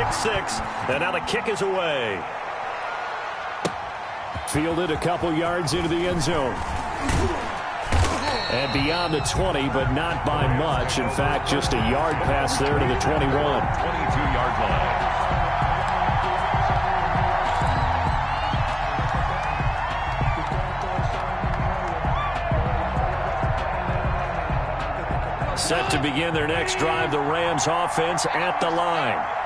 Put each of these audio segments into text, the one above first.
kick 6, and now the kick is away. Fielded a couple yards into the end zone. And beyond the 20, but not by much. In fact, just a yard pass there to the 21. 22-yard line. Set to begin their next drive, the Rams offense at the line.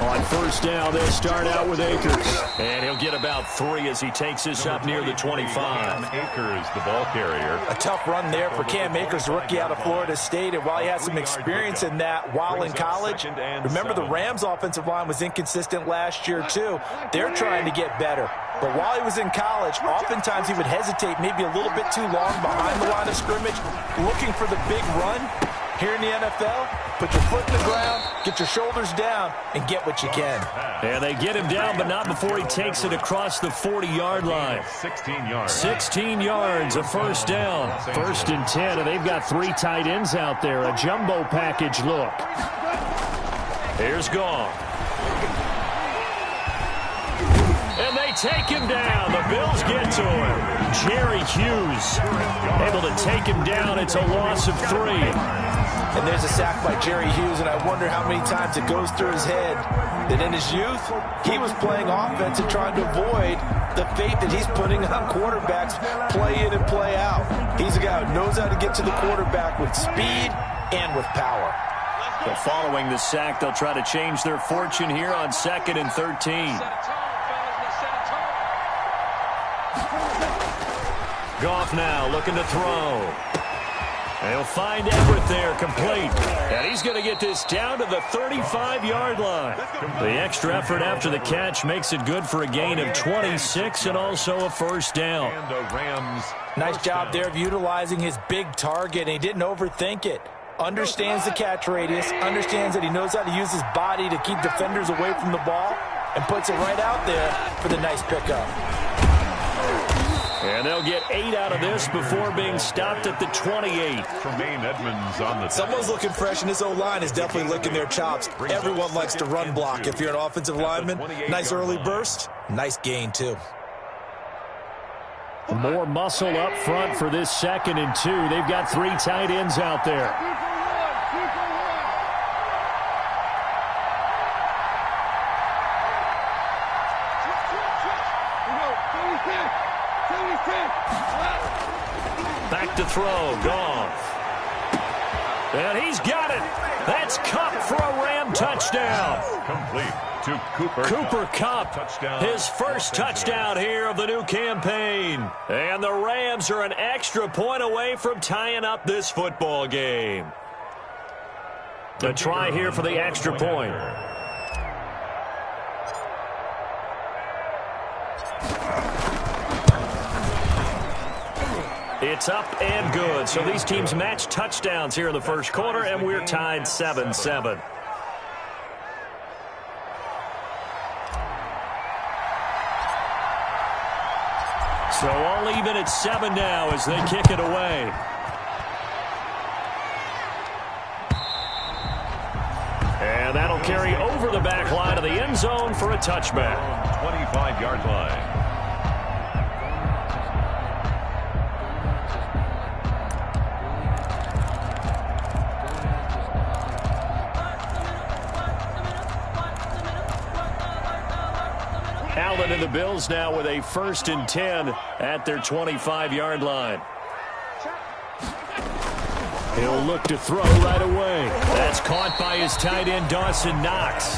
On first down, they'll start out with Akers. And he'll get about 3 as he takes this up near the 25. Akers, the ball carrier. A tough run there for Cam Akers, rookie out of Florida State. And while he had some experience in that while in college, remember the Rams' offensive line was inconsistent last year too. They're trying to get better. But while he was in college, oftentimes he would hesitate maybe a little bit too long behind the line of scrimmage, looking for the big run. Here in the NFL, put your foot in the ground, get your shoulders down, and get what you can. And they get him down, but not before he takes it across the 40-yard line. 16 yards. 16 yards, a first down. First and 10, and they've got 3 tight ends out there. A jumbo package look. Here's Goff. And they take him down. The Bills get to him. Jerry Hughes able to take him down. It's a loss of 3. And there's a sack by Jerry Hughes, and I wonder how many times it goes through his head that in his youth, he was playing offense and trying to avoid the fate that he's putting on quarterbacks play in and play out. He's a guy who knows how to get to the quarterback with speed and with power. Well, following the sack, they'll try to change their fortune here on 2nd and 13. Goff now looking to throw. And he'll find Everett there, complete. And he's going to get this down to the 35-yard line. The extra effort after the catch makes it good for a gain of 26 and also a first down. And the Rams. Nice job there of utilizing his big target. He didn't overthink it. Understands the catch radius, understands that he knows how to use his body to keep defenders away from the ball, and puts it right out there for the nice pickup. And they'll get 8 out of this before being stopped at the 28. Tremaine Edmonds on the Someone's looking fresh, and this O-line is definitely licking their chops. Everyone likes to run block. If you're an offensive lineman, nice early burst, nice gain too. More muscle up front for this 2nd and 2. They've got 3 tight ends out there. Back to throw, Goff. And he's got it. That's Kupp for a Ram touchdown. complete to Cooper. Cooper Kupp, Touchdown. his first touchdown here of the new campaign. And the Rams are an extra point away from tying up this football game. A try here for the extra point. It's up and good. So these teams match touchdowns here in the first quarter, and we're tied 7-7. So all even at 7 now as they kick it away. And that'll carry over the back line of the end zone for a touchback. 25-yard line. Allen and the Bills now with a 1st and 10 at their 25-yard line. He'll look to throw right away. That's caught by his tight end, Dawson Knox.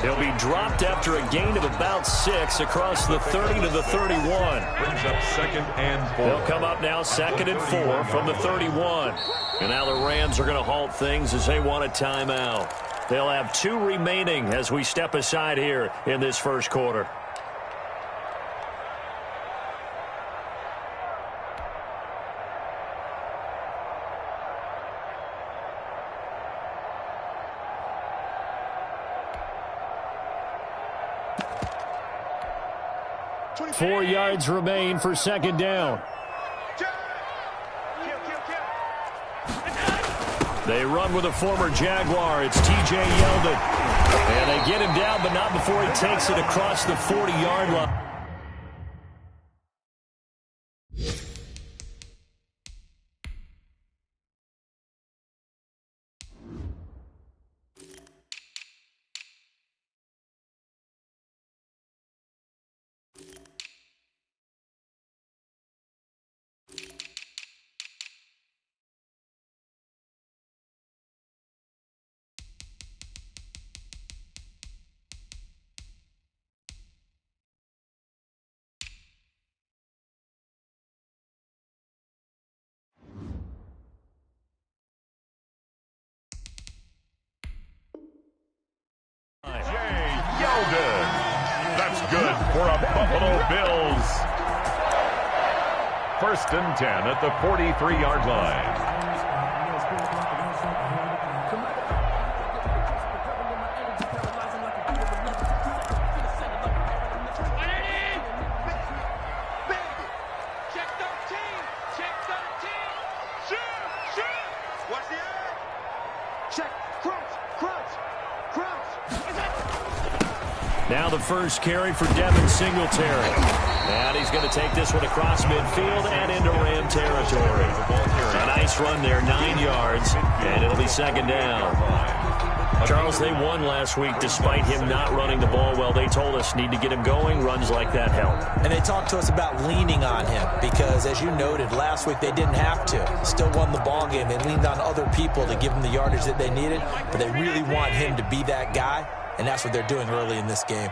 He'll be dropped after a gain of about 6 across the 30 to the 31. Brings up 2nd and 4. They'll come up now 2nd and 4 from the 31. And now the Rams are going to halt things as they want a timeout. They'll have 2 remaining as we step aside here in this first quarter. Four yards remain for 2nd down. They run with a former Jaguar. It's T.J. Yeldon. And they get him down, but not before he takes it across the 40-yard line. That's good for a Buffalo Bills. 1st and 10 at the 43-yard line. Now the first carry for Devin Singletary. And he's going to take this one across midfield and into Ram territory. A nice run there, 9 yards, and it'll be 2nd down. Charles, they won last week despite him not running the ball well. They told us need to get him going. Runs like that help. And they talked to us about leaning on him because, as you noted, last week they didn't have to. Still won the ball game. They leaned on other people to give them the yardage that they needed, but they really want him to be that guy. And that's what they're doing early in this game.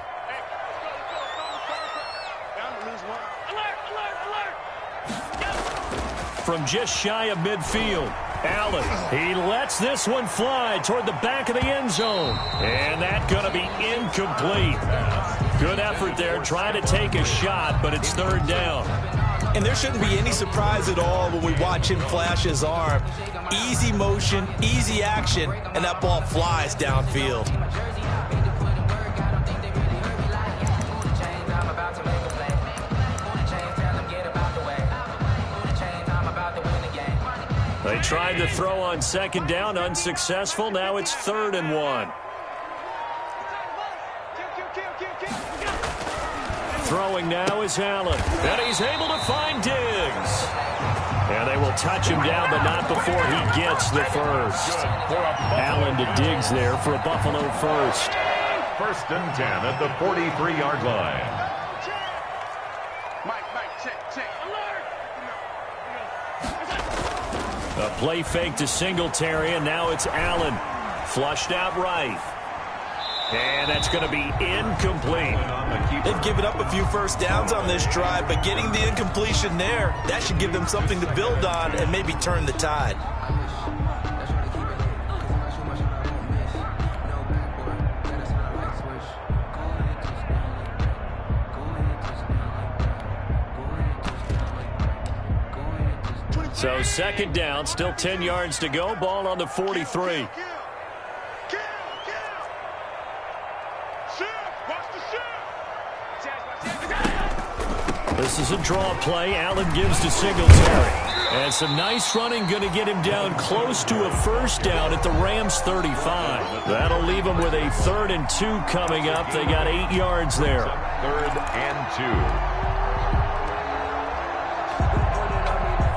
From just shy of midfield, Allen, he lets this one fly toward the back of the end zone. And that's going to be incomplete. Good effort there, trying to take a shot, but it's 3rd down. And there shouldn't be any surprise at all when we watch him flash his arm. Easy motion, easy action, and that ball flies downfield. They tried to throw on 2nd down, unsuccessful. Now it's 3rd and 1. Throwing now is Allen. And he's able to find Diggs. And they will touch him down, but not before he gets the first. Allen to Diggs there for a Buffalo first. 1st and 10 at the 43-yard line. A play fake to Singletary, and now it's Allen. Flushed out right. And that's going to be incomplete. They've given up a few first downs on this drive, but getting the incompletion there, that should give them something to build on and maybe turn the tide. So 2nd down, still 10 yards to go. Ball on the 43. This is a draw play. Allen gives to Singletary. And some nice running going to get him down close to a 1st down at the Rams 35. That'll leave him with a 3rd and 2 coming up. They got 8 yards there. 3rd and 2.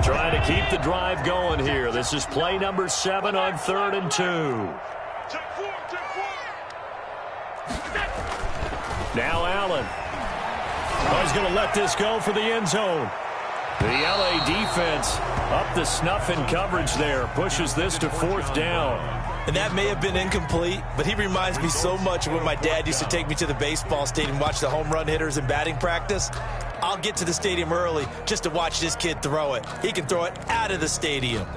Trying to keep the drive going here. This is play number 7 on 3rd and 2. Now Allen. Oh, he's going to let this go for the end zone. The LA defense up the snuff in coverage there. Pushes this to 4th down. And that may have been incomplete, but he reminds me so much of when my dad used to take me to the baseball stadium and watch the home run hitters in batting practice. I'll get to the stadium early just to watch this kid throw it. He can throw it out of the stadium.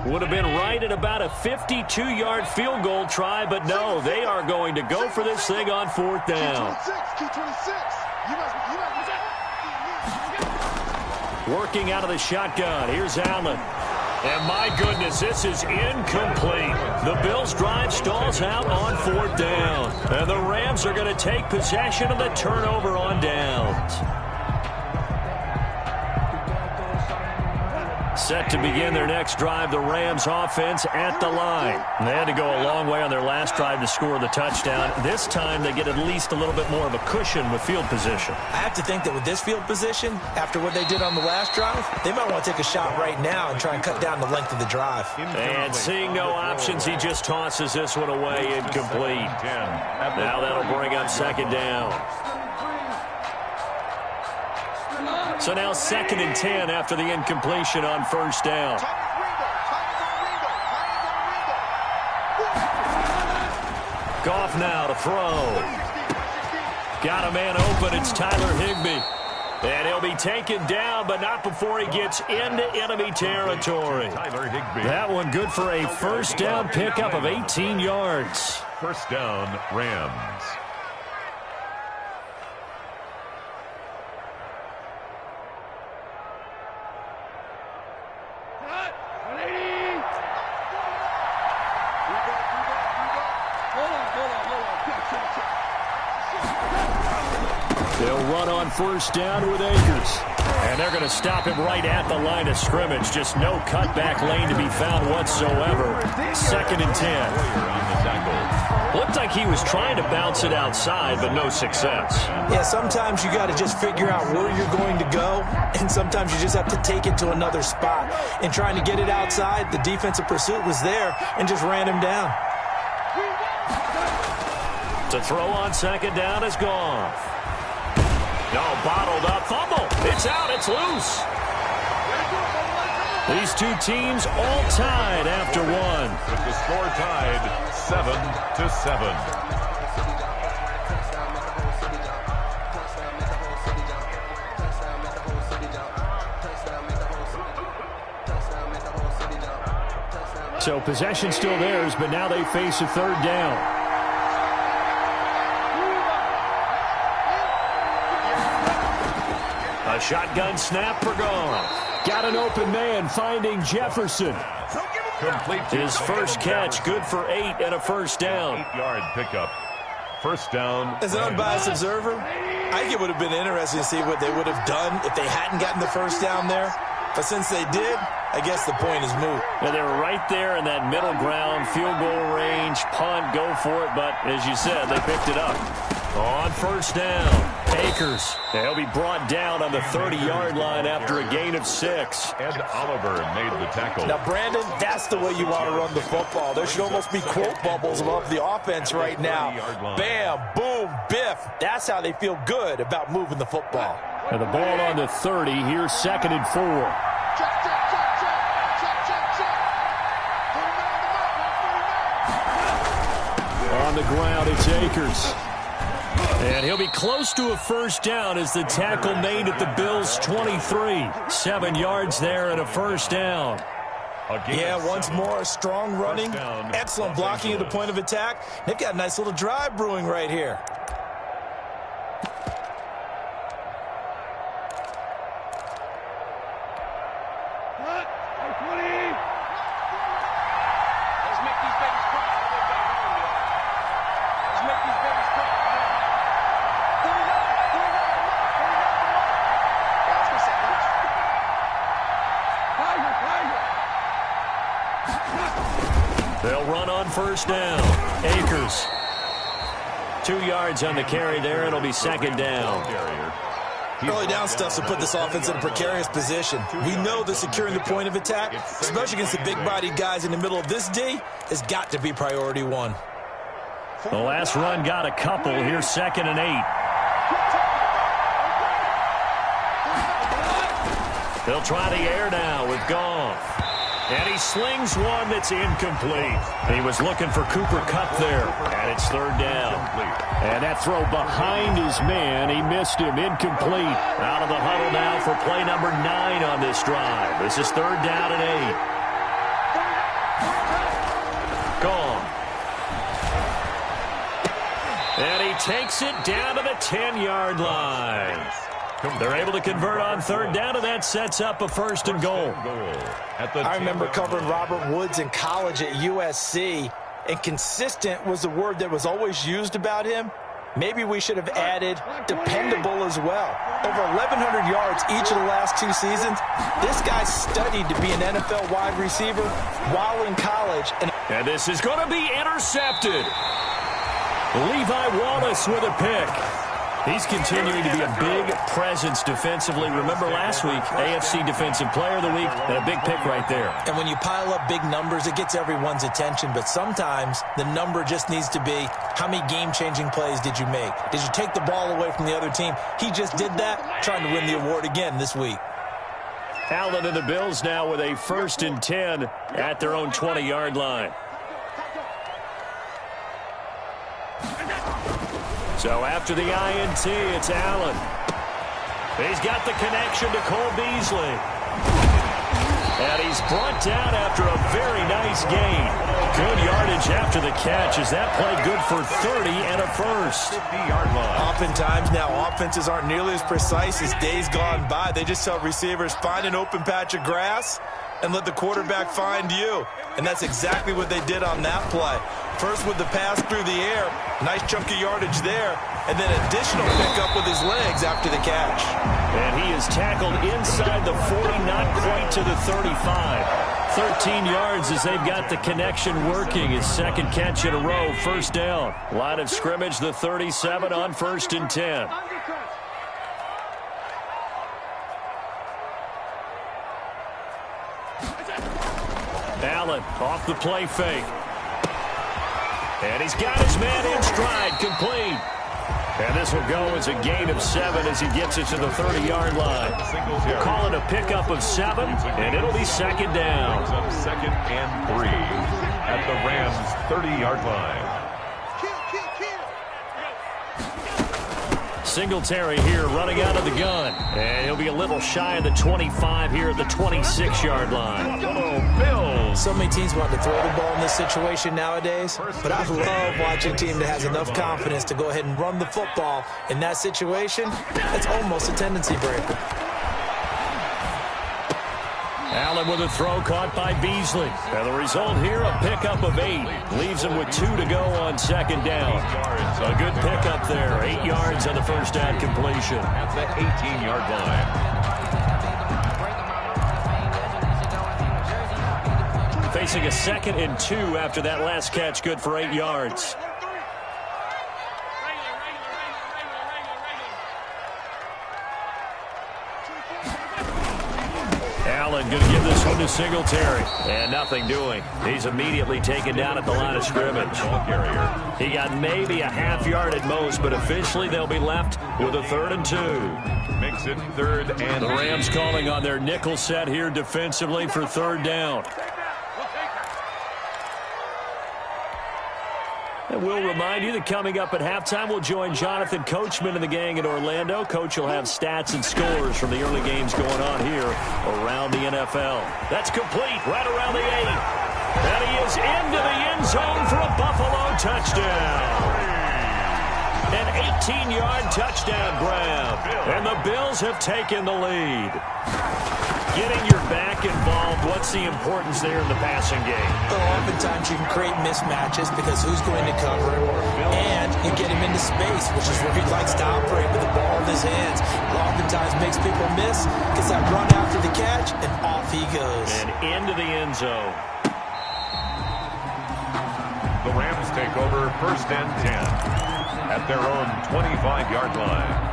Would have been right at about a 52-yard field goal try, but no, they are going to go for this thing on 4th down. Working out of the shotgun. Here's Allen. And my goodness, this is incomplete. The Bills' drive stalls out on 4th down. And the Rams are going to take possession of the turnover on downs. Set to begin their next drive, the Rams offense at the line. And they had to go a long way on their last drive to score the touchdown. This time they get at least a little bit more of a cushion with field position. I have to think that with this field position, after what they did on the last drive, they might want to take a shot right now and try and cut down the length of the drive. And seeing no options, he just tosses this one away incomplete. Now that'll bring up 2nd down. So now 2nd and 10 after the incompletion on 1st down. Goff now to throw. Got a man open. It's Tyler Higbee. And he'll be taken down, but not before he gets into enemy territory. Tyler Higbee. That one good for a 1st down pickup of 18 yards. 1st down, Rams. They'll run on 1st down with Akers. And they're going to stop him right at the line of scrimmage. Just no cutback lane to be found whatsoever. 2nd and 10. Looked like he was trying to bounce it outside, but no success. Yeah, sometimes you got to just figure out where you're going to go, and sometimes you just have to take it to another spot. In trying to get it outside, the defensive pursuit was there and just ran him down. To throw on 2nd down is gone. No, bottled up, fumble. It's out, it's loose. These two teams all tied after one. With the score tied 7-7. So possession still theirs, but now they face a 3rd down. A shotgun snap for Goff. Got an open man finding Jefferson. Complete. His first catch, good for 8 and a 1st down. 8-yard pickup. 1st down. As an unbiased observer, I think it would have been interesting to see what they would have done if they hadn't gotten the 1st down there. But since they did, I guess the point is moot. Yeah, they were right there in that middle ground, field goal range, punt, go for it. But as you said, they picked it up. On 1st down, Akers. He'll be brought down on the 30-yard line after a gain of 6. Ed Oliver made the tackle. Now, Brandon, that's the way you want to run the football. There should almost be quote bubbles above the offense right now. Bam, boom, biff. That's how they feel good about moving the football. And the ball on the 30. Here's 2nd and 4. On the ground, it's Akers. And he'll be close to a 1st down as the tackle made at the Bills' 23. 7 yards there and a 1st down. Yeah, once more, strong running, excellent blocking at the point of attack. They've got a nice little drive brewing right here. They'll run on 1st down. Akers. 2 yards on the carry there. It'll be 2nd down. Early down stuff to put this offense in a precarious position. We know that securing the point of attack, especially against the big-bodied guys in the middle of this D, has got to be priority 1. The last run got a couple. Here's 2nd and 8. They'll try the air now with Goff. And he slings one that's incomplete. He was looking for Cooper Kupp there. And it's 3rd down. And that throw behind his man. He missed him. Incomplete. Out of the huddle now for play number 9 on this drive. This is 3rd down and 8. Gone. And he takes it down to the 10-yard line. They're able to convert on third down, and that sets up a first and goal. I remember covering Robert Woods in college at USC, and consistent was the word that was always used about him. Maybe we should have added dependable as well. Over 1,100 yards each of the last 2 seasons. This guy studied to be an NFL wide receiver while in college. And this is going to be intercepted. Levi Wallace with a pick. He's continuing to be a big presence defensively. Remember last week, AFC Defensive Player of the Week, and a big pick right there. And when you pile up big numbers, it gets everyone's attention. But sometimes the number just needs to be, how many game-changing plays did you make? Did you take the ball away from the other team? He just did that, trying to win the award again this week. Allen and the Bills now with a 1st and 10 at their own 20-yard line. So after the INT, it's Allen. He's got the connection to Cole Beasley. And he's brought down after a very nice gain. Good yardage after the catch. Is that play good for 30 and a first? 50-yard line. Oftentimes now, offenses aren't nearly as precise as days gone by. They just tell receivers, find an open patch of grass and let the quarterback find you. And that's exactly what they did on that play. First with the pass through the air, nice chunk of yardage there, and then additional pickup with his legs after the catch. And he is tackled inside the 40, not quite to the 35. 13 yards as they've got the connection working. His second catch in a row, first down. Line of scrimmage, the 37 on 1st and 10. Allen off the play fake. And he's got his man in stride, complete. And this will go as a gain of 7 as he gets it to the 30-yard line. We'll call it a pickup of 7, and it'll be second down. 2nd and 3 at the Rams' 30-yard line. Singletary here running out of the gun. And he'll be a little shy of the 25 here at the 26-yard line. Bills. So many teams want to throw the ball in this situation nowadays, but I love watching a team that has enough confidence to go ahead and run the football. In that situation, it's almost a tendency breaker. Allen with a throw caught by Beasley. And the result here, a pickup of 8. Leaves him with 2 to go on second down. A good pickup there. 8 yards on the first down completion. At the 18-yard line. Facing a 2nd and 2 after that last catch, good for 8 yards. Allen going to give this one to Singletary. And nothing doing. He's immediately taken down at the line of scrimmage. He got maybe a half yard at most, but officially they'll be left with a 3rd and 2. Makes it 3rd and the Rams calling on their nickel set here defensively for 3rd down. And we'll remind you that coming up at halftime, we'll join Jonathan Coachman and the gang in Orlando. Coach will have stats and scores from the early games going on here around the NFL. That's complete right around the 8. And he is into the end zone for a Buffalo touchdown. An 18-yard touchdown grab. And the Bills have taken the lead. Getting your back involved, what's the importance there in the passing game? Well, oftentimes you can create mismatches because who's going to cover him, and you get him into space, which is where he likes to operate with the ball in his hands. It oftentimes makes people miss, gets that run after the catch, and off he goes. And into the end zone. The Rams take over 1st and 10 at their own 25-yard line.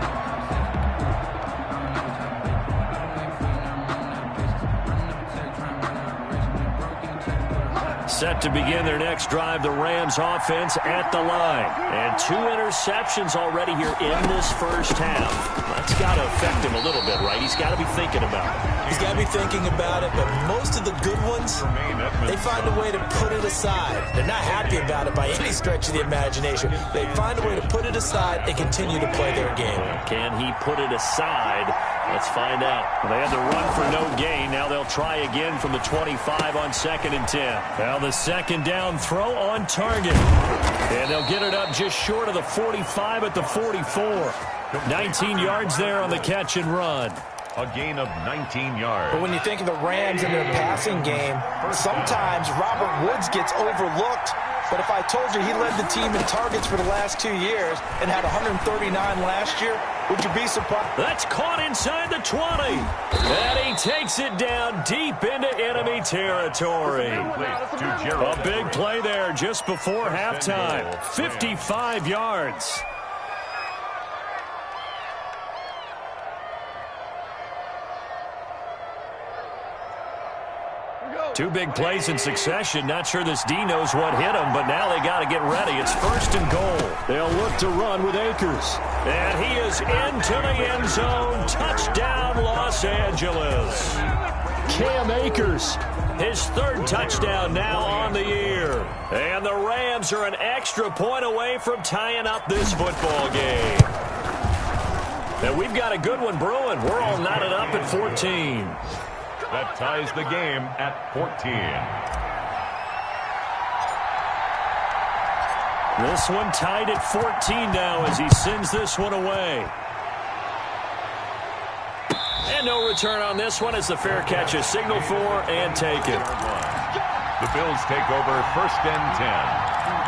Set to begin their next drive, the Rams offense at the line. And 2 interceptions already here in this first half. That's got to affect him a little bit, right? He's got to be thinking about it. He's got to be thinking about it, but most of the good ones, they find a way to put it aside. They're not happy about it by any stretch of the imagination. They find a way to put it aside and continue to play their game. Can he put it aside Let's find out. Well, they had to run for no gain. Now they'll try again from the 25 on 2nd and 10. Now the second down throw on target. And they'll get it up just short of the 45 at the 44. 19 yards there on the catch and run. A gain of 19 yards. But when you think of the Rams and their passing game, sometimes Robert Woods gets overlooked. But if I told you he led the team in targets for the last 2 years and had 139 last year, would you be surprised? That's caught inside the 20. And he takes it down deep into enemy territory. A big play there just before halftime. 55 yards. Two big plays in succession. Not sure this D knows what hit him, but now they got to get ready. It's 1st and goal. They'll look to run with Akers. And he is into the end zone. Touchdown, Los Angeles. Cam Akers, his 3rd touchdown now on the year. And the Rams are an extra point away from tying up this football game. And we've got a good one brewing. We're all knotted up at 14. That ties the game at 14. This one tied at 14 now as he sends this one away. And no return on this one as the fair catch is signaled for and taken. The Bills take over 1st and 10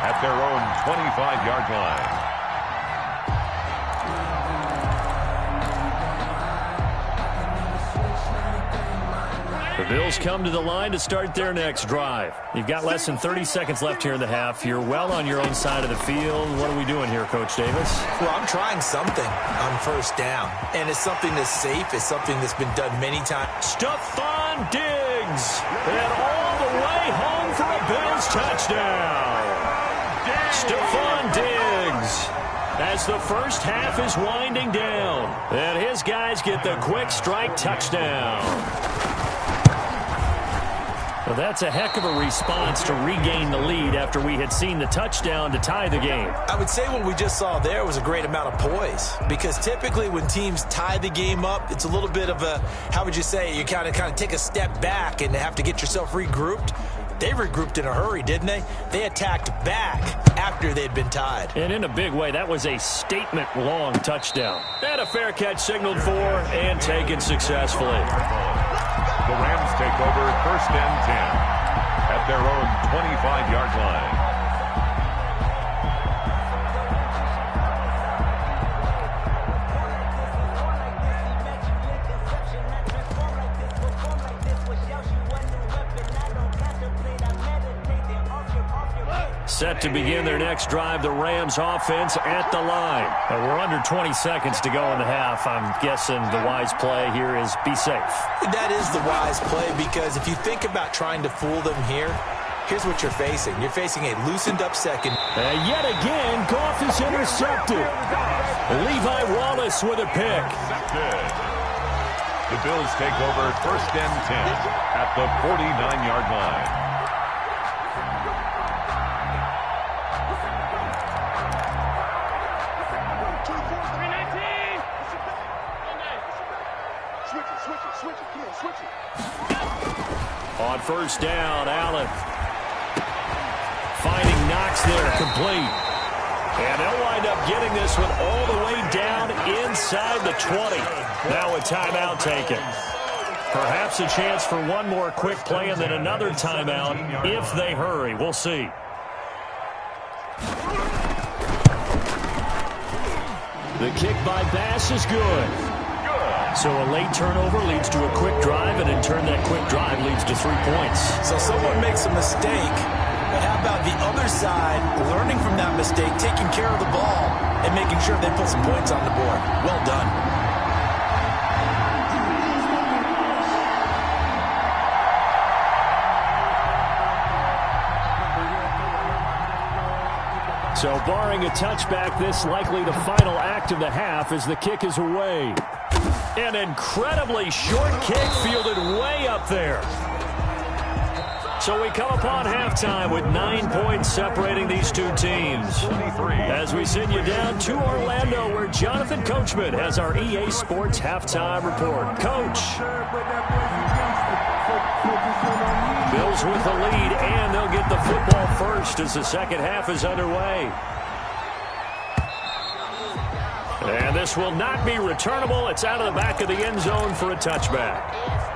at their own 25-yard line. The Bills come to the line to start their next drive. You've got less than 30 seconds left here in the half. You're well on your own side of the field. What are we doing here, Coach Davis? Well, I'm trying something on 1st down. And it's something that's safe. It's something that's been done many times. Stephon Diggs. And all the way home for a Bills touchdown. Stephon Diggs. As the first half is winding down. And his guys get the quick strike touchdown. Well, that's a heck of a response to regain the lead after we had seen the touchdown to tie the game. I would say what we just saw there was a great amount of poise, because typically when teams tie the game up, it's a little bit of a, how would you say, you kind of take a step back and have to get yourself regrouped. They regrouped in a hurry, didn't they? They attacked back after they'd been tied. And in a big way, that was a statement-long touchdown. And a fair catch signaled for and taken successfully. The Rams take over 1st and 10 at their own 25-yard line. Set to begin their next drive, the Rams offense at the line. We're under 20 seconds to go in the half. I'm guessing the wise play here is be safe. That is the wise play, because if you think about trying to fool them here, here's what you're facing. You're facing a loosened up second. And yet again, Goff is intercepted. Levi Wallace with a pick. The Bills take over 1st and 10 at the 49-yard line. On 1st down, Allen finding Knox there, complete. And they'll wind up getting this one all the way down inside the 20. Now a timeout taken. Perhaps a chance for one more quick play and then another timeout if they hurry. We'll see. The kick by Bass is good. So a late turnover leads to a quick drive, and in turn that quick drive leads to 3 points. So someone makes a mistake, but how about the other side learning from that mistake, taking care of the ball, and making sure they put some points on the board? Well done. So barring a touchback, this likely the final act of the half as the kick is away. An incredibly short kick fielded way up there. So we come upon halftime with 9 points separating these two teams. As we send you down to Orlando, where Jonathan Coachman has our EA Sports halftime report. Coach. Bills with the lead, and they'll get the football first as the second half is underway. And this will not be returnable. It's out of the back of the end zone for a touchback.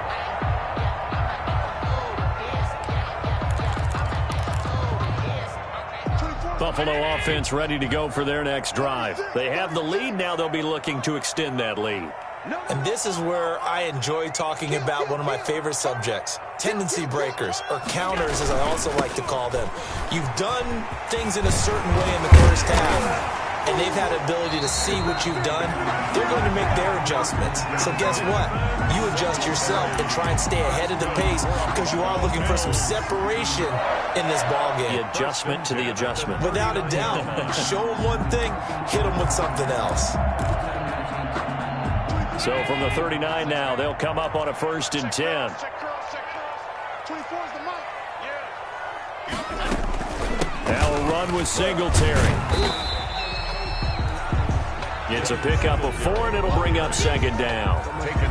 Buffalo offense ready to go for their next drive. They have the lead. Now they'll be looking to extend that lead. And this is where I enjoy talking about one of my favorite subjects, tendency breakers, or counters as I also like to call them. You've done things in a certain way in the first half, and they've had the ability to see what you've done. They're going to make their adjustments. So guess what? You adjust yourself and try and stay ahead of the pace because you are looking for some separation in this ballgame. The adjustment to the adjustment. Without a doubt. Show them one thing, hit them with something else. So from the 39 now, they'll come up on a 1st and 10. Now a run with Singletary. It's a pickup of 4, and it'll bring up 2nd down.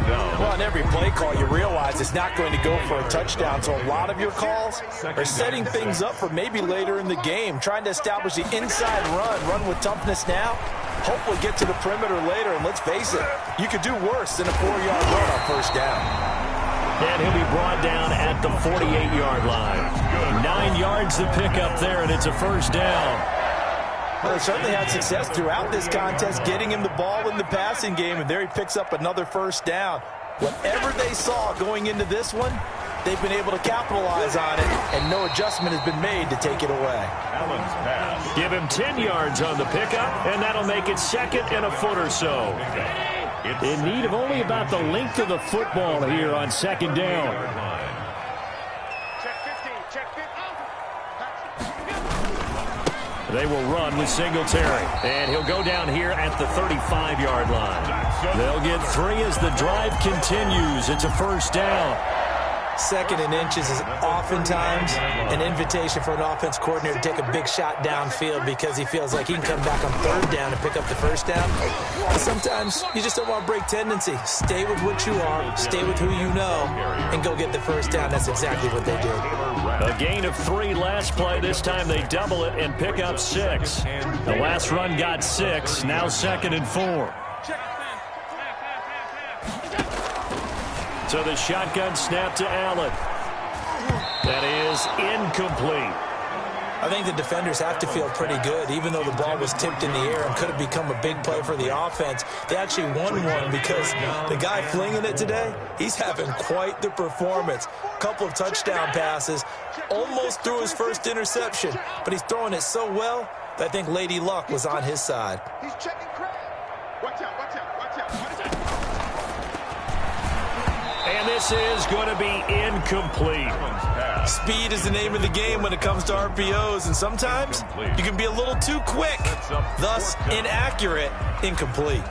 Well, on every play call, you realize it's not going to go for a touchdown. So a lot of your calls are setting things up for maybe later in the game, trying to establish the inside run with toughness now. Hopefully get to the perimeter later, and let's face it, you could do worse than a 4-yard run on 1st down. And he'll be brought down at the 48-yard line. 9 yards to pick up there, and it's a 1st down. Well, they certainly had success throughout this contest, getting him the ball in the passing game, and there he picks up another 1st down. Whatever they saw going into this one, they've been able to capitalize on it, and no adjustment has been made to take it away. Give him 10 yards on the pickup, and that'll make it 2nd and a foot or so. In need of only about the length of the football here on 2nd down. They will run with Singletary, and he'll go down here at the 35-yard line. They'll get 3 as the drive continues. It's a 1st down. 2nd and inches is oftentimes an invitation for an offense coordinator to take a big shot downfield because he feels like he can come back on 3rd down and pick up the 1st down. But sometimes you just don't want to break tendency. Stay with what you are, stay with who you know, and go get the 1st down. That's exactly what they did. A gain of 3 last play. This time they double it and pick up 6. The last run got 6. Now 2nd and 4. So the shotgun snap to Allen. That is incomplete. I think the defenders have to feel pretty good, even though the ball was tipped in the air and could have become a big play for the offense. They actually won one because the guy flinging it today, he's having quite the performance. Couple of touchdown passes, almost threw his 1st interception, but he's throwing it so well that I think Lady Luck was on his side. He's checking credit. Watch out, watch out, watch out, watch out. And this is going to be incomplete. Speed is the name of the game when it comes to RPOs, and sometimes you can be a little too quick, thus inaccurate, incomplete.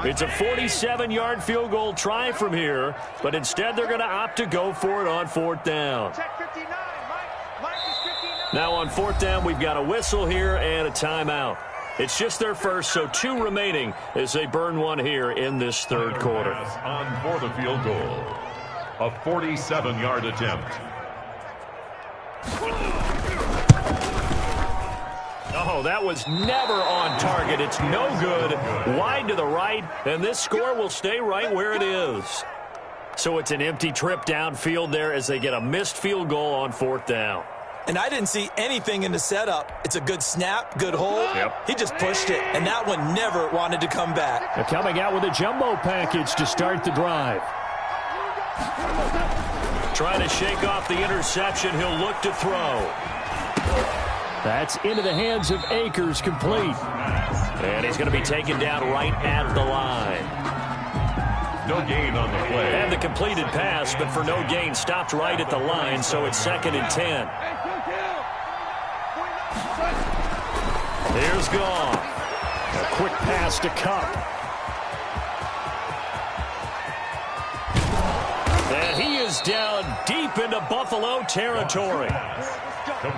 It's a 47-yard field goal try from here, but instead they're going to opt to go for it on 4th down. Now on 4th down, we've got a whistle here and a timeout. It's just their first, so 2 remaining as they burn one here in this 3rd quarter. On for the field goal, a 47-yard attempt. Oh, that was never on target. It's no good. Wide to the right, and this score will stay right where it is. So it's an empty trip downfield there as they get a missed field goal on 4th down. And I didn't see anything in the setup. It's a good snap, good hold. Yep. He just pushed it, and that one never wanted to come back. They're coming out with a jumbo package to start the drive. Trying to shake off the interception. He'll look to throw. That's into the hands of Akers, complete. And he's going to be taken down right at the line. No gain on the play. And the completed pass, but for no gain, stopped right at the line, so it's 2nd and 10. Here's Goff. A quick pass to Kupp. And he is down deep into Buffalo territory.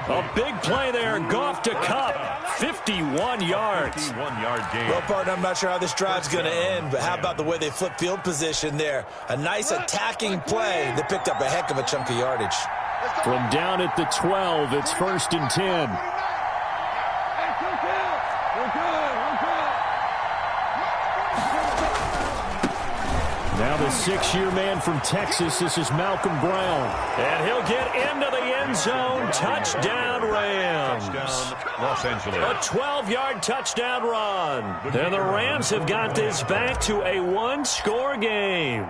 A big play there. Goff to Kupp. 51 yards. 51-yard gain. Well, partner, I'm not sure how this drive's going to end, but how about the way they flip field position there? A nice attacking play that picked up a heck of a chunk of yardage. From down at the 12, it's 1st and 10. Now the 6-year man from Texas, this is Malcolm Brown. And he'll get into the end zone. Touchdown, Rams. Touchdown, Los Angeles. A 12-yard touchdown run. And the Rams have got this back to a one-score game.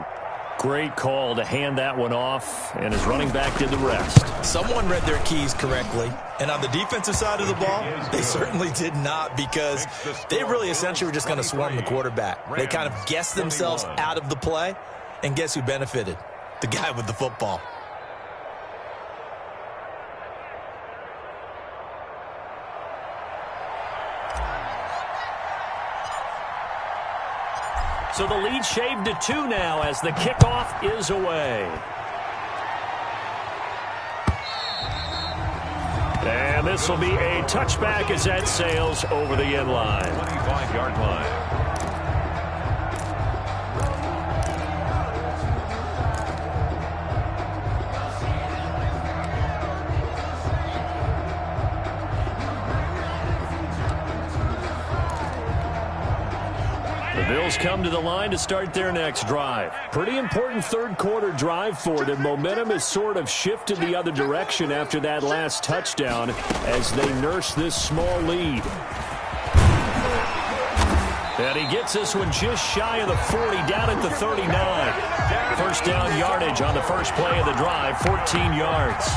Great call to hand that one off, and his running back did the rest. Someone read their keys correctly, and on the defensive side of the ball, they certainly did not, because they really essentially were just going to swarm the quarterback. They kind of guessed themselves out of the play, and guess who benefited? The guy with the football. So the lead shaved to 2 now as the kickoff is away. And this will be a touchback as that sails over the end line. 25-yard line. The Bills come to the line to start their next drive. Pretty important third-quarter drive for them. Momentum has sort of shifted the other direction after that last touchdown as they nurse this small lead. And he gets this one just shy of the 40, down at the 39. First down yardage on the first play of the drive, 14 yards.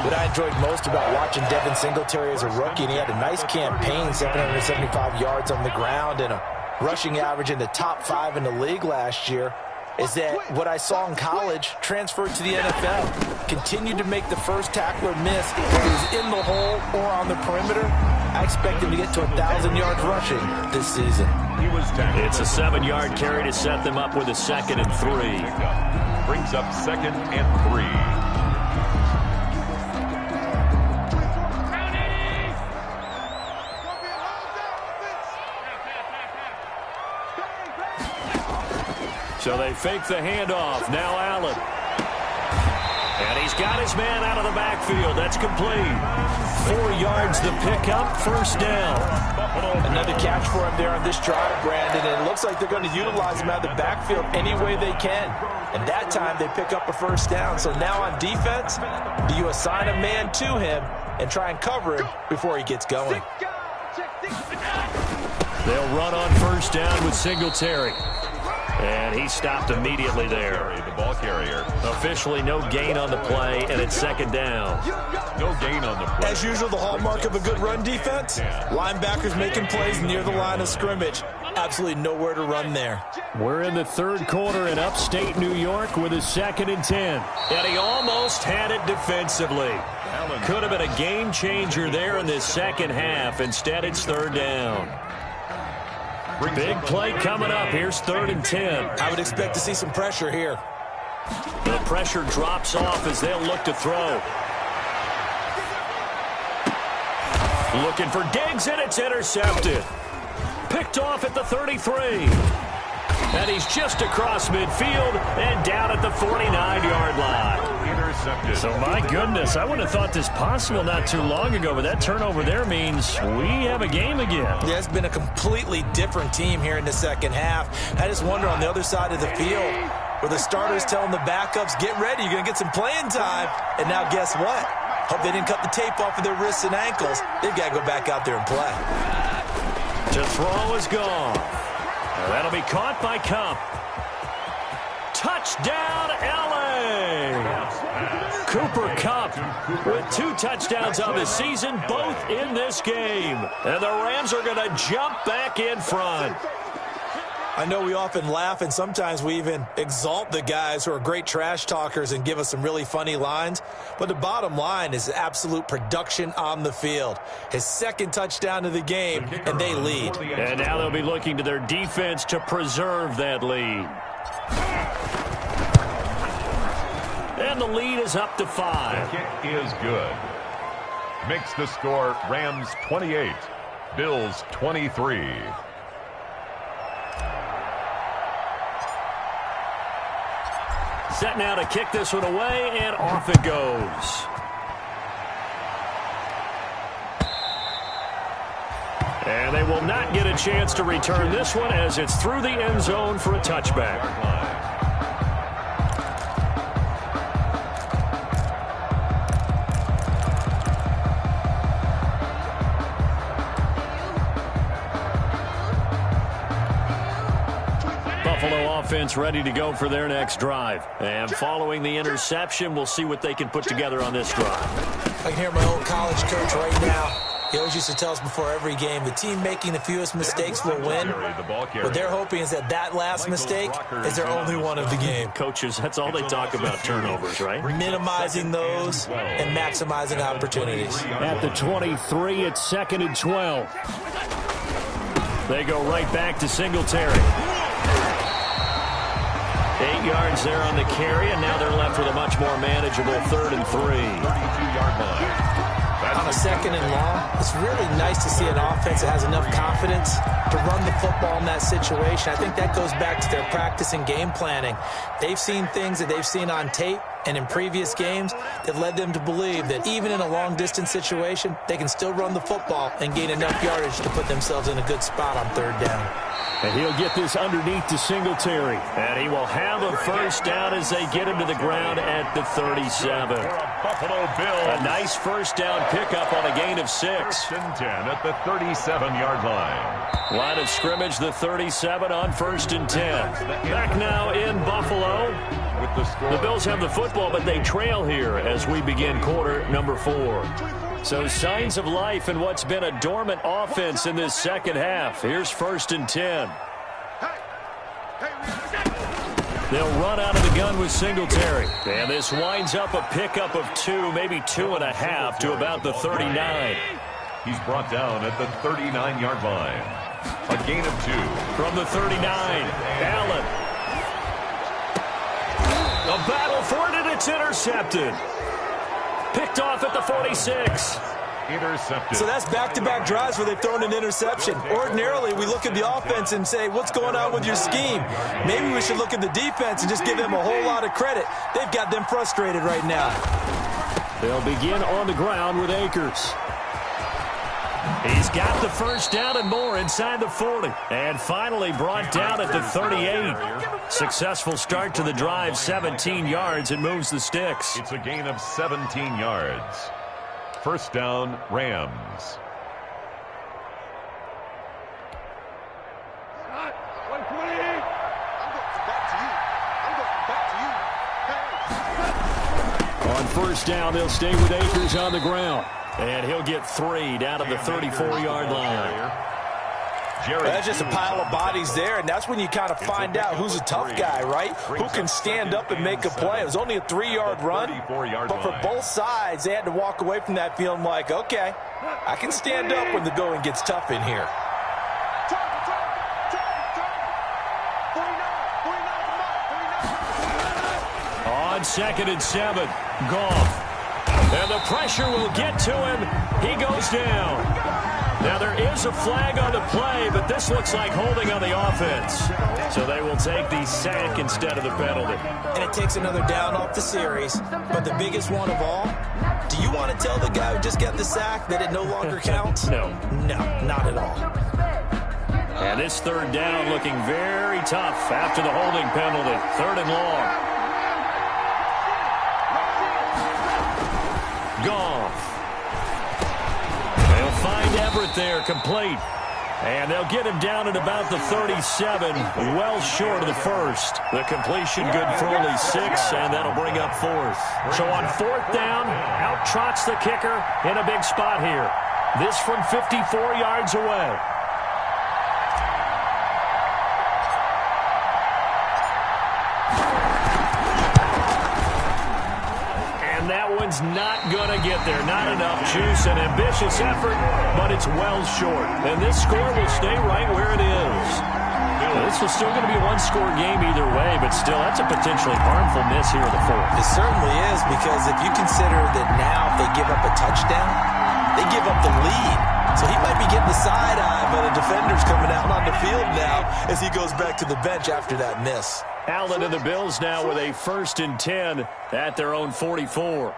What I enjoyed most about watching Devin Singletary as a rookie, and he had a nice campaign, 775 yards on the ground and a rushing average in the top 5 in the league last year, is that what I saw in college transferred to the NFL. Continued to make the first tackler miss, whether he was in the hole or on the perimeter. I expect him to get to 1,000 yards rushing this season. It's a 7-yard carry to set them up with a 2nd and 3. Brings up 2nd and 3. So they fake the handoff. Now Allen. And he's got his man out of the backfield. That's complete. 4 yards the pickup, first down. Another catch for him there on this drive, Brandon, and it looks like they're going to utilize him out of the backfield any way they can. And that time they pick up a first down. So now on defense, do you assign a man to him and try and cover him before he gets going? They'll run on first down with Singletary. And he stopped immediately there. The ball carrier. Officially no gain on the play, and it's 2nd down. No gain on the play. As usual, the hallmark of a good run defense, linebackers making plays near the line of scrimmage. Absolutely nowhere to run there. We're in the third quarter in upstate New York with a 2nd and 10. And he almost had it defensively. Could have been a game changer there in this second half. Instead, it's 3rd down. Big play coming up. Here's 3rd and 10. I would expect to see some pressure here. The pressure drops off as they'll look to throw. Looking for Diggs, and it's intercepted. Picked off at the 33. And he's just across midfield and down at the 49-yard line. Intercepted. So, my goodness, I wouldn't have thought this possible not too long ago, but that turnover there means we have a game again. Yeah, it's been a completely different team here in the second half. I just wonder on the other side of the field where the starters telling the backups, get ready, you're going to get some playing time. And now guess what? Hope they didn't cut the tape off of their wrists and ankles. They've got to go back out there and play. To throw is gone. That'll be caught by Kupp. Touchdown, L.A. Cooper Kupp with 2 touchdowns on the season, both in this game. And the Rams are going to jump back in front. I know we often laugh, and sometimes we even exalt the guys who are great trash talkers and give us some really funny lines. But the bottom line is absolute production on the field. His second touchdown of the game, and they lead. And now they'll be looking to their defense to preserve that lead. And the lead is up to 5. The kick is good. Makes the score Rams 28, Bills 23. Set now to kick this one away, and off it goes. And they will not get a chance to return this one as it's through the end zone for a touchback. Buffalo offense ready to go for their next drive. And following the interception, we'll see what they can put together on this drive. I can hear my old college coach right now. He always used to tell us before every game, the team making the fewest mistakes will win. What they're hoping is that last mistake is their only one of the game. Coaches, that's all they talk about, turnovers, right? Minimizing those and maximizing opportunities. At the 23, it's 2nd and 12. They go right back to Singletary. 8 yards there on the carry, and now they're left with a much more manageable 3rd and 3. 32-yard line. On a 2nd and long, it's really nice to see an offense that has enough confidence to run the football in that situation. I think that goes back to their practice and game planning. They've seen things that they've seen on tape and in previous games that led them to believe that even in a long-distance situation, they can still run the football and gain enough yardage to put themselves in a good spot on 3rd down. And he'll get this underneath to Singletary. And he will have a first down as they get him to the ground at the 37. Buffalo Bills. A nice first down pickup on a gain of 6. 1st and 10 at the 37-yard line. Line of scrimmage, the 37 on 1st and 10. Back now in Buffalo. With the score. The Bills have the football, but they trail here as we begin quarter number 4. So signs of life in what's been a dormant offense in this second half. Here's 1st and 10. They'll run out of the gun with Singletary. And this winds up a pickup of 2, maybe 2.5 to about the 39. He's brought down at the 39-yard line. A gain of 2. From the 39, Allen. A battle for it, and it's intercepted. Picked off at the 46. Intercepted. So that's back-to-back drives where they've thrown an interception. Ordinarily, we look at the offense and say, what's going on with your scheme? Maybe we should look at the defense and just give them a whole lot of credit. They've got them frustrated right now. They'll begin on the ground with Akers. He's got the first down and more inside the 40. And finally brought down at the 38. Successful start to the drive, 17 yards, and moves the sticks. It's a gain of 17 yards. First down, Rams. On first down, they'll stay with Akers on the ground. And he'll get 3 down to the 34-yard line. That's just a pile of bodies there, and that's when you kind of find out who's a tough guy, right? Who can stand up and make a play. It was only a 3-yard run, but for both sides, they had to walk away from that feeling like, okay, I can stand up when the going gets tough in here. On 2nd and 7, Goff. And the pressure will get to him. He goes down. Now there is a flag on the play, but this looks like holding on the offense. So they will take the sack instead of the penalty. And it takes another down off the series. But the biggest one of all, do you want to tell the guy who just got the sack that it no longer counts? No. No, not at all. And this 3rd down looking very tough after the holding penalty. 3rd and long. Goff. They'll find Everett there, complete. And they'll get him down at about the 37, well short of the first. The completion good for only 6, and that'll bring up 4th. So on 4th down, out trots the kicker in a big spot here. This from 54 yards away. one's not going to get there. Not enough juice, an ambitious effort, but it's well short. And this score will stay right where it is. This was still going to be a one-score game either way, but still, that's a potentially harmful miss here in the fourth. It certainly is, because if you consider that now if they give up a touchdown, they give up the lead. So he might be getting the side eye, but a defender's coming out on the field now as he goes back to the bench after that miss. Allen and the Bills now with a 1st and 10 at their own 44.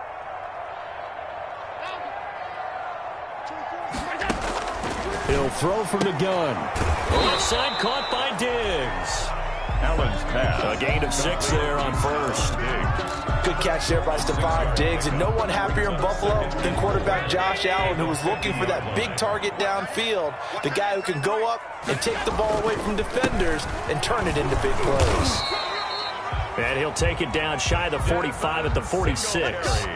He'll throw from the gun. Left side caught by Diggs. Allen's pass. A gain of 6 there on first. Good catch there by Stephon Diggs, and no one happier in Buffalo than quarterback Josh Allen, who was looking for that big target downfield, the guy who can go up and take the ball away from defenders and turn it into big plays. And he'll take it down shy of the 45 at the 46.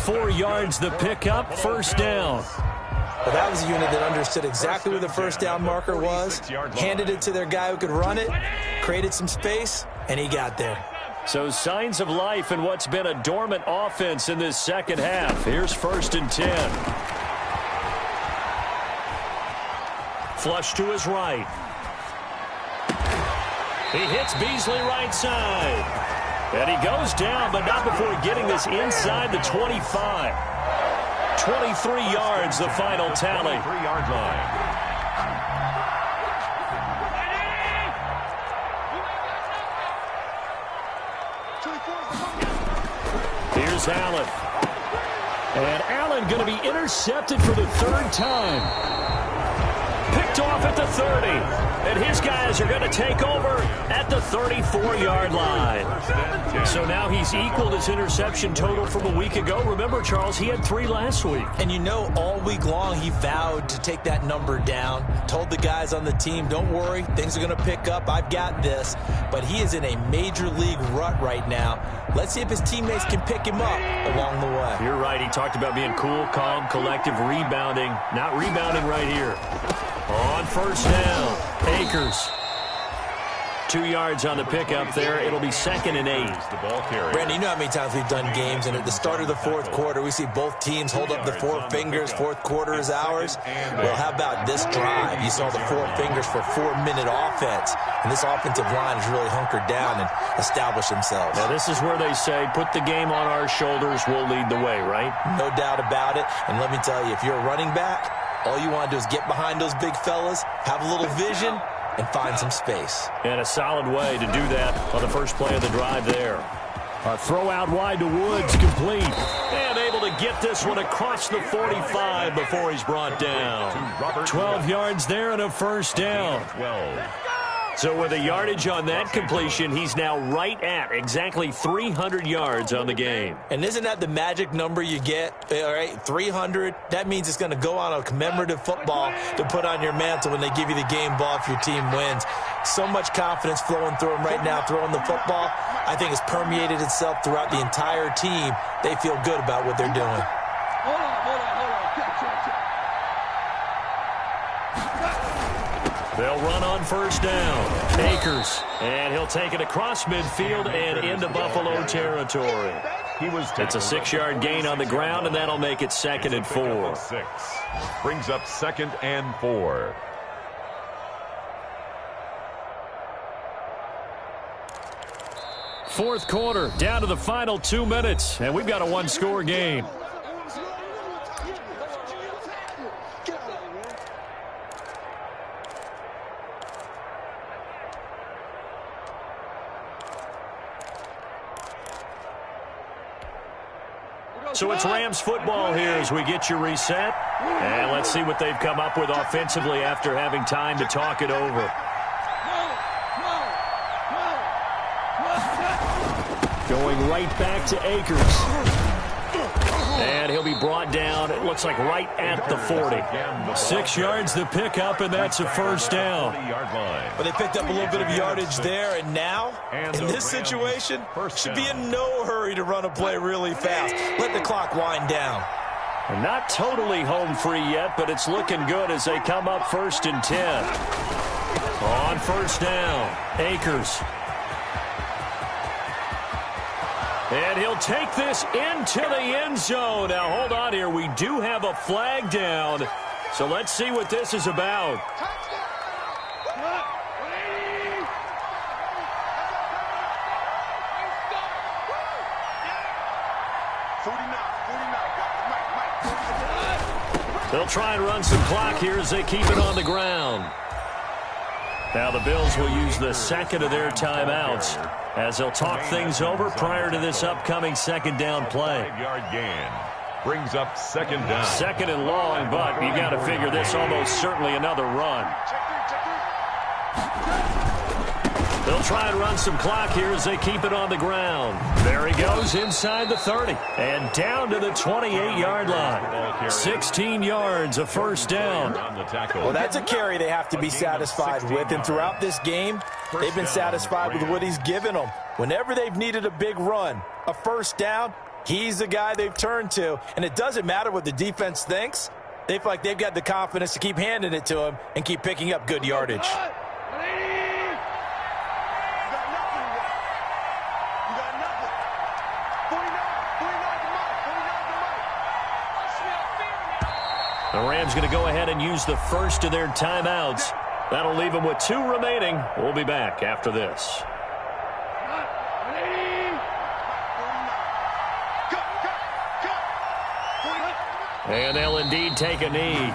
4 yards the pickup, 1st down. Well, that was a unit that understood exactly where the 1st down marker was, handed it to their guy who could run it, created some space, and he got there. So signs of life in what's been a dormant offense in this second half. Here's 1st and 10. Flush to his right. He hits Beasley right side. And he goes down, but not before getting this inside the 25. 23 yards, the final tally. 3-yard line. Here's Allen. And Allen going to be intercepted for the 3rd time. Picked off at the 30. And his guys are going to take over at the 34-yard line. So now he's equaled his interception total from a week ago. Remember, Charles, he had 3 last week. And you know, all week long he vowed to take that number down. Told the guys on the team, don't worry, things are going to pick up. I've got this. But he is in a major league rut right now. Let's see if his teammates can pick him up along the way. You're right. He talked about being cool, calm, collective, rebounding. Not rebounding right here. On 1st down, Akers. 2 yards on the pickup there. It'll be 2nd and 8. Brandon, you know how many times we've done games, and at the start of the 4th quarter, we see both teams hold up the 4 fingers. 4th quarter is ours. Well, how about this drive? You saw the 4 fingers for 4-minute offense, and this offensive line has really hunkered down and established themselves. Now, this is where they say, put the game on our shoulders, we'll lead the way, right? No doubt about it. And let me tell you, if you're a running back, all you want to do is get behind those big fellas, have a little vision, and find some space. And a solid way to do that on the first play of the drive there. A throw out wide to Woods, complete. And able to get this one across the 45 before he's brought down. 12 yards there and a 1st down. 12. So with a yardage on that completion, he's now right at exactly 300 yards on the game. And isn't that the magic number you get? All right, 300. That means it's going to go on a commemorative football to put on your mantle when they give you the game ball if your team wins. So much confidence flowing through him right now throwing the football. I think it's permeated itself throughout the entire team. They feel good about what they're doing. They'll run on 1st down. Akers. And he'll take it across midfield and into Buffalo territory. It's a 6-yard gain on the ground, and that'll make it 2nd and 4. 6. Brings up 2nd and 4. Fourth quarter, down to the final 2 minutes, and we've got a 1-score game. So it's Rams football here as we get you reset. And let's see what they've come up with offensively after having time to talk it over. Going right back to Akers. And he'll be brought down, it looks like right at the 40. 6 yards the pickup, and that's a 1st down. But they picked up a little bit of yardage there, and now, in this situation, should be in no hurry to run a play really fast. Let the clock wind down. Not totally home free yet, but it's looking good as they come up 1st and 10. On 1st down, Akers. And he'll take this into the end zone. Now, hold on here. We do have a flag down. So let's see what this is about. They'll try and run some clock here as they keep it on the ground. Now the Bills will use the second of their timeouts as they'll talk things over prior to this upcoming second down play. 5-yard gain brings up second down. Second and long, but you got to figure this almost certainly another run. They'll try and run some clock here as they keep it on the ground. There he goes inside the 30 and down to the 28-yard line. 16 yards, a first down. Well, that's a carry they have to be satisfied with, and throughout this game, they've been satisfied with what he's given them. Whenever they've needed a big run, a first down, he's the guy they've turned to, and it doesn't matter what the defense thinks. They feel like they've got the confidence to keep handing it to him and keep picking up good yardage. The Rams going to go ahead and use the first of their timeouts. That'll leave them with 2 remaining. We'll be back after this. And they'll indeed take a knee.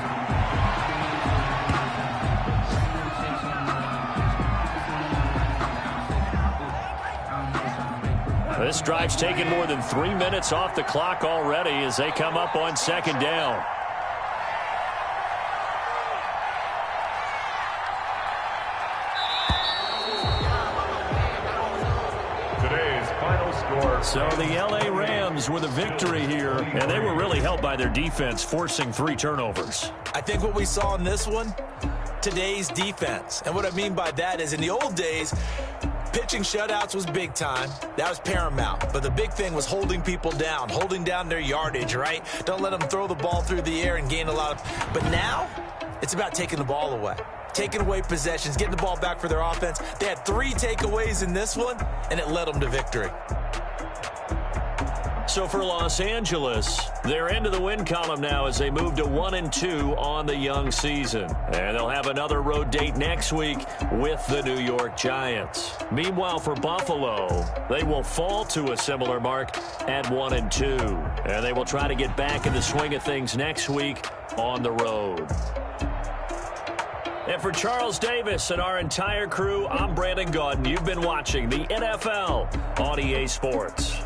This drive's taken more than 3 minutes off the clock already as they come up on second down. So the L.A. Rams with a victory here, and they were really helped by their defense, forcing 3 turnovers. I think what we saw in this one, today's defense. And what I mean by that is in the old days, pitching shutouts was big time. That was paramount. But the big thing was holding people down, holding down their yardage, right? Don't let them throw the ball through the air and gain a lot of... But now, it's about taking the ball away. Taking away possessions, getting the ball back for their offense. They had 3 takeaways in this one, and it led them to victory. So for Los Angeles, they're into the win column now as they move to 1-2 on the young season. And they'll have another road date next week with the New York Giants. Meanwhile, for Buffalo, they will fall to a similar mark at 1-2. And they will try to get back in the swing of things next week on the road. And for Charles Davis and our entire crew, I'm Brandon Gaudin. You've been watching the NFL on EA Sports.